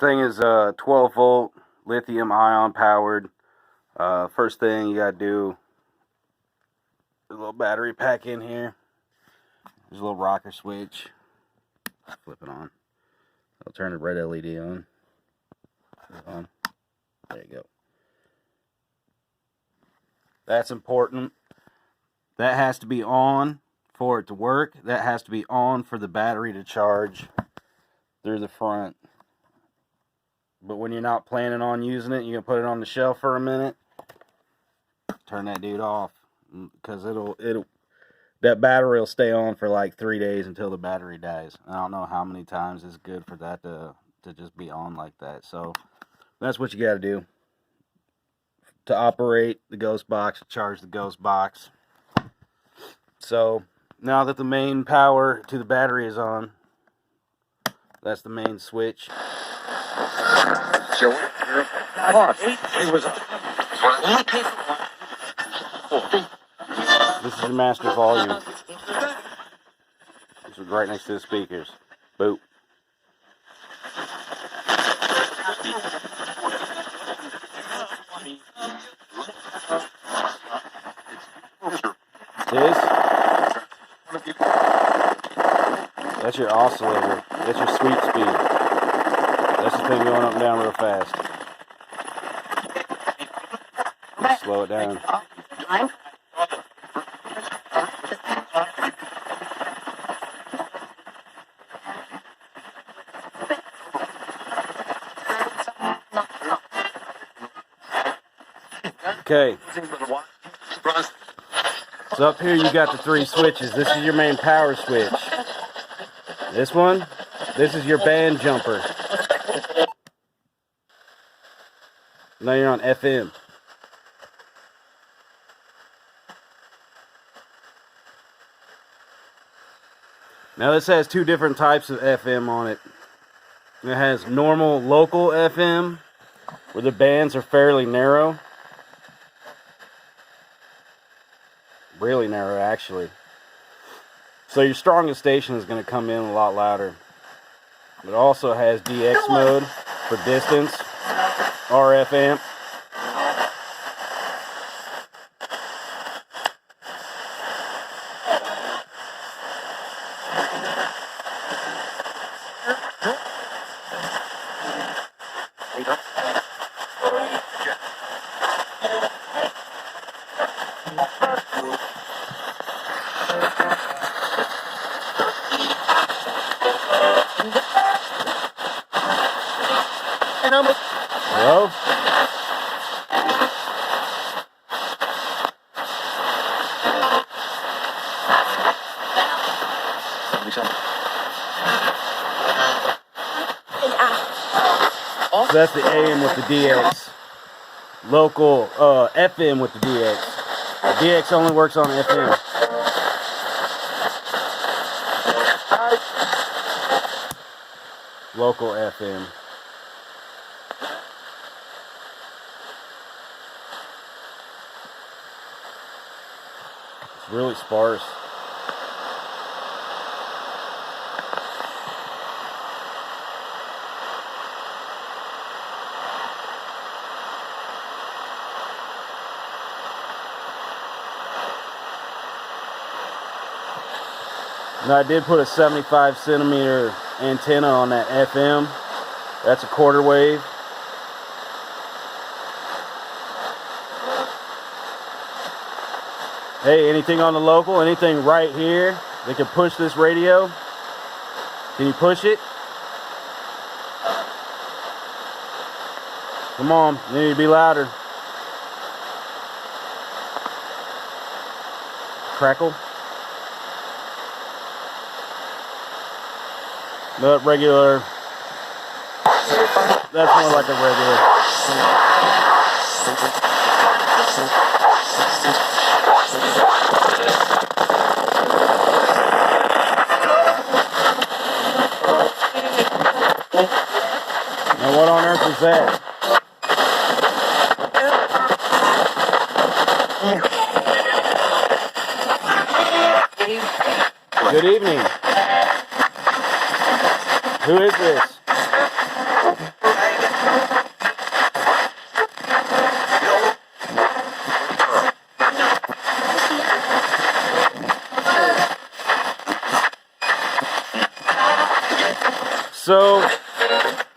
Thing is 12 volt lithium ion powered. First thing you gotta do, a little battery pack in here. There's a little rocker switch. Flip it on. I'll turn the red LED on. There you go. That's important. That has to be on for it to work. That has to be on for the battery to charge through the front. But when you're not planning on using it, you're gonna put it on the shelf for a minute. Turn that dude off, because that battery will stay on for like 3 days until the battery dies. I don't know how many times it's good for that to just be on like that. So that's what you got to do to operate the Ghostbox, charge the Ghostbox. So now that the main power to the battery is on, that's the main switch. This is your master volume. This is right next to the speakers. Boop. This? That's your oscillator. That's your sweep speed. That's the thing going up and down real fast. Just slow it down. Okay. So up here you got the 3 switches. This is your main power switch. This one, this is your band jumper. Now you're on FM. Now this has 2 different types of FM on it. It has normal local FM, where the bands are fairly narrow. Really narrow, actually. So your strongest station is going to come in a lot louder. It also has DX mode for distance, RF amp. Hello? So that's the AM with the DX. Local FM with the DX. The DX only works on FM. Local FM. It's really sparse. Now I did put a 75 centimeter antenna on that FM. That's a quarter wave. Hey, anything on the local, anything right here that can push this radio? Can you push it? Come on, you need to be louder. Crackle. Not regular. That's more like a regular. Now what on earth is that? Good evening. Who is this? So,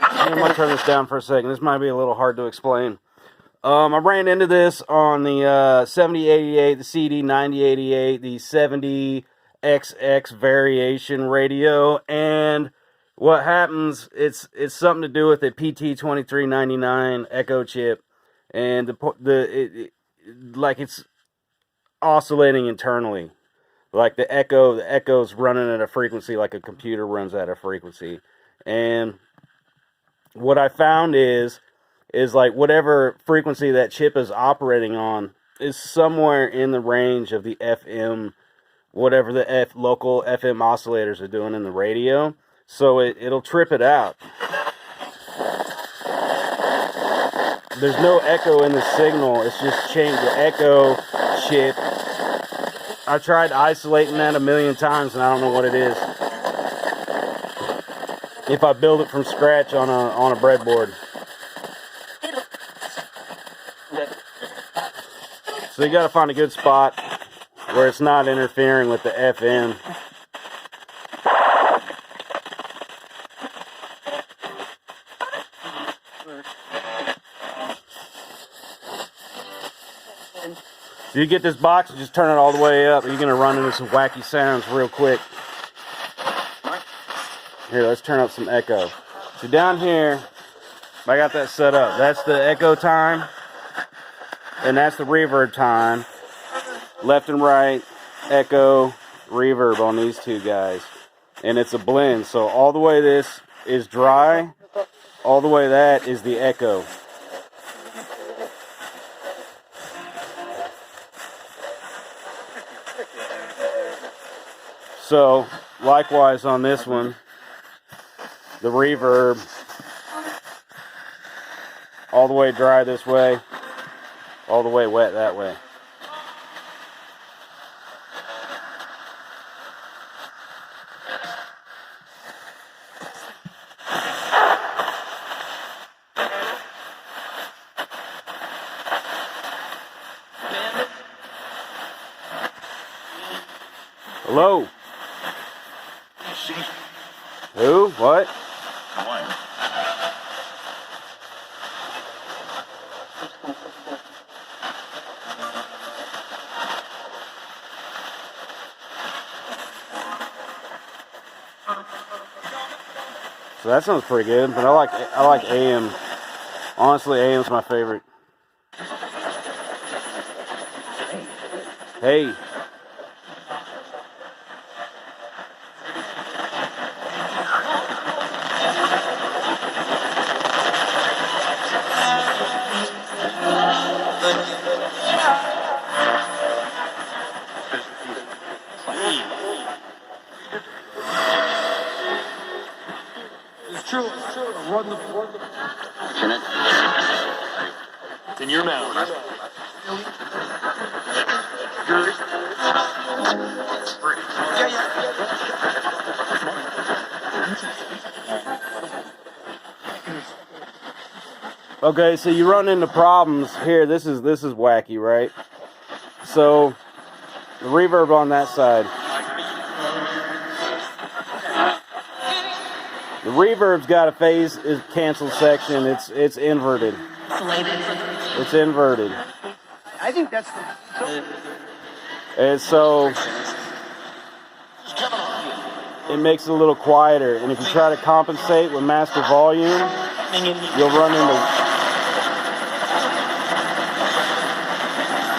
I'm going to turn this down for a second. This might be a little hard to explain. I ran into this on the 7088, the CD 9088, the 70XX variation radio, and what happens, it's something to do with the PT2399 Echo chip, and like it's oscillating internally. Like the echo's running at a frequency like a computer runs at a frequency. And what I found is like whatever frequency that chip is operating on is somewhere in the range of the FM, whatever the local FM oscillators are doing in the radio. So it'll trip it out. There's no echo in the signal. It's just change the echo chip. I tried isolating that a million times and I don't know what it is. If I build it from scratch on a breadboard. So you got to find a good spot where it's not interfering with the FM. So you get this box and just turn it all the way up. You're going to run into some wacky sounds real quick. Here, let's turn up some echo. So down here, I got that set up. That's the echo time. And that's the reverb time. Left and right, echo, reverb on these two guys. And it's a blend. So all the way this is dry, all the way that is the echo. So, likewise on this one, the reverb, all the way dry this way, all the way wet that way. Hello? Who? What? So that sounds pretty good, but I like AM. Honestly, AM's my favorite. Hey. It's true. Run the. It's in your mouth. Okay, so you run into problems here. This is wacky, right? So the reverb on that side. The reverb's got a phase cancel section. It's inverted. It's inverted. I think that's And so it makes it a little quieter. And if you try to compensate with master volume, you'll run into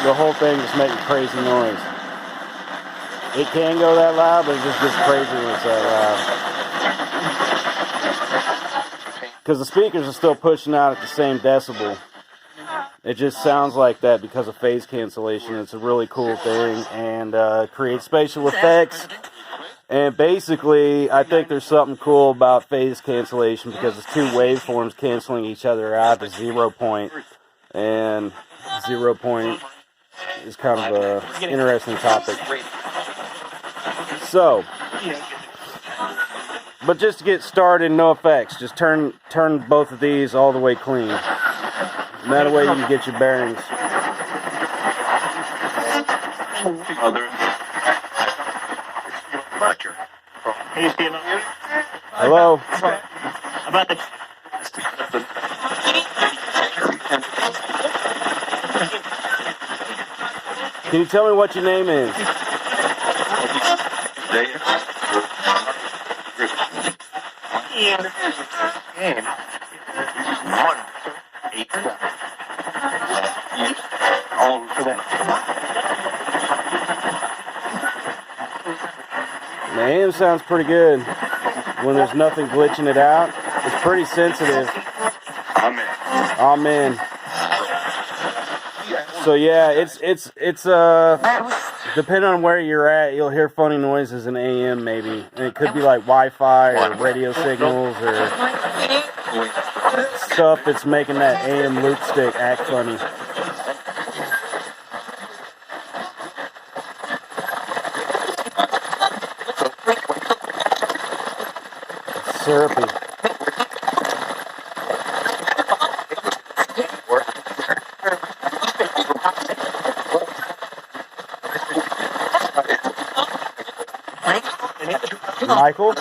the whole thing just making crazy noise. It can go that loud, but it just gets crazy when it's that loud. Because the speakers are still pushing out at the same decibel. It just sounds like that because of phase cancellation. It's a really cool thing and creates spatial effects. And basically, I think there's something cool about phase cancellation because it's two waveforms canceling each other out to 0 point. And 0 point is kind of an interesting topic. So, but just to get started, no effects. Just turn both of these all the way clean. And that way you can get your bearings. Hello? Can you tell me what your name is? The AM sounds pretty good when there's nothing glitching it out. It's pretty sensitive. Amen. So yeah, it's depending on where you're at, you'll hear funny noises in AM maybe, and it could be like Wi-Fi or radio signals or stuff that's making that AM loop stick act funny. Syrupy. Michael?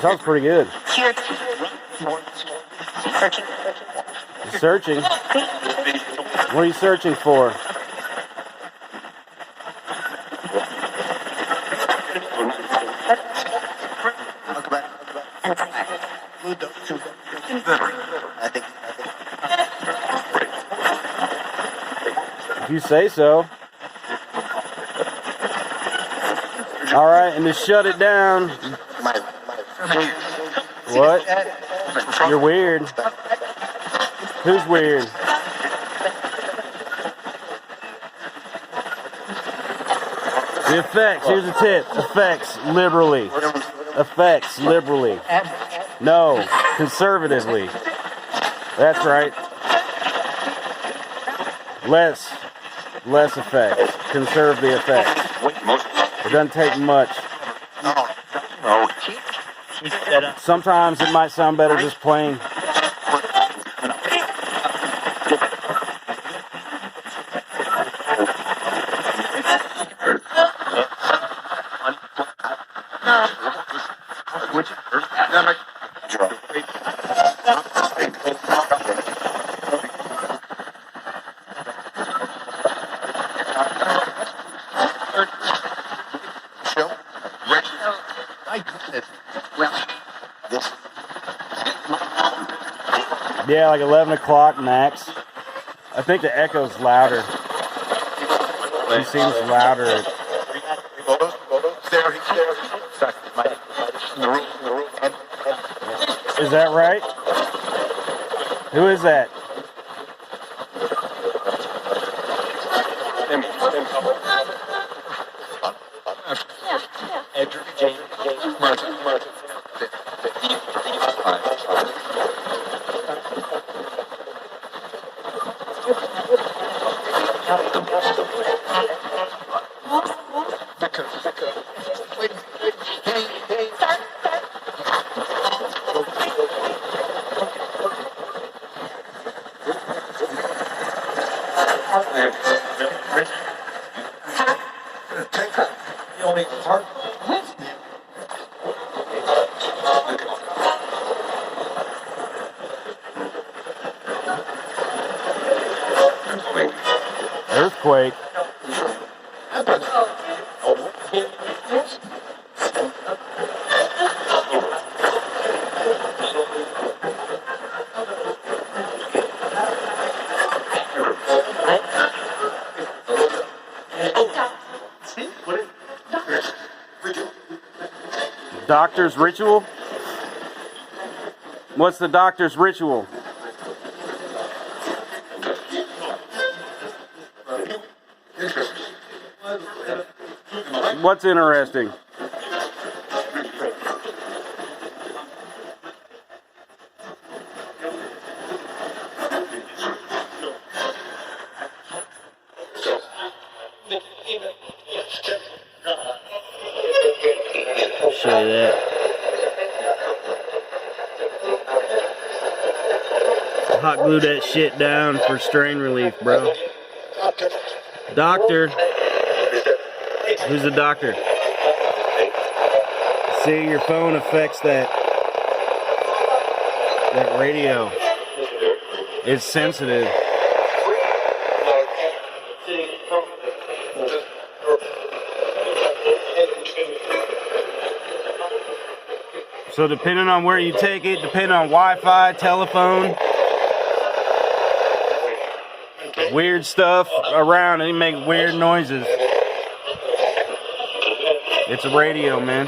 Sounds pretty good. Searching? What are you searching for? If you say so. All right, and to shut it down. What? You're weird. Who's weird? The effects. Here's a tip. Effects liberally. Effects liberally. No, conservatively. That's right. Less effects. Conserve the effects. It doesn't take much. Sometimes it might sound better just playing. Yeah, like 11 o'clock max. I think the echo's louder. He seems louder. Is that right? Who is that? Doctor's ritual? What's the doctor's ritual? What's interesting? Show you that. Hot glue that shit down for strain relief, bro. Doctor. Who's the doctor? See, your phone affects that radio. It's sensitive. So depending on where you take it, depending on Wi-Fi, telephone, weird stuff around, it make weird noises. It's a radio, man.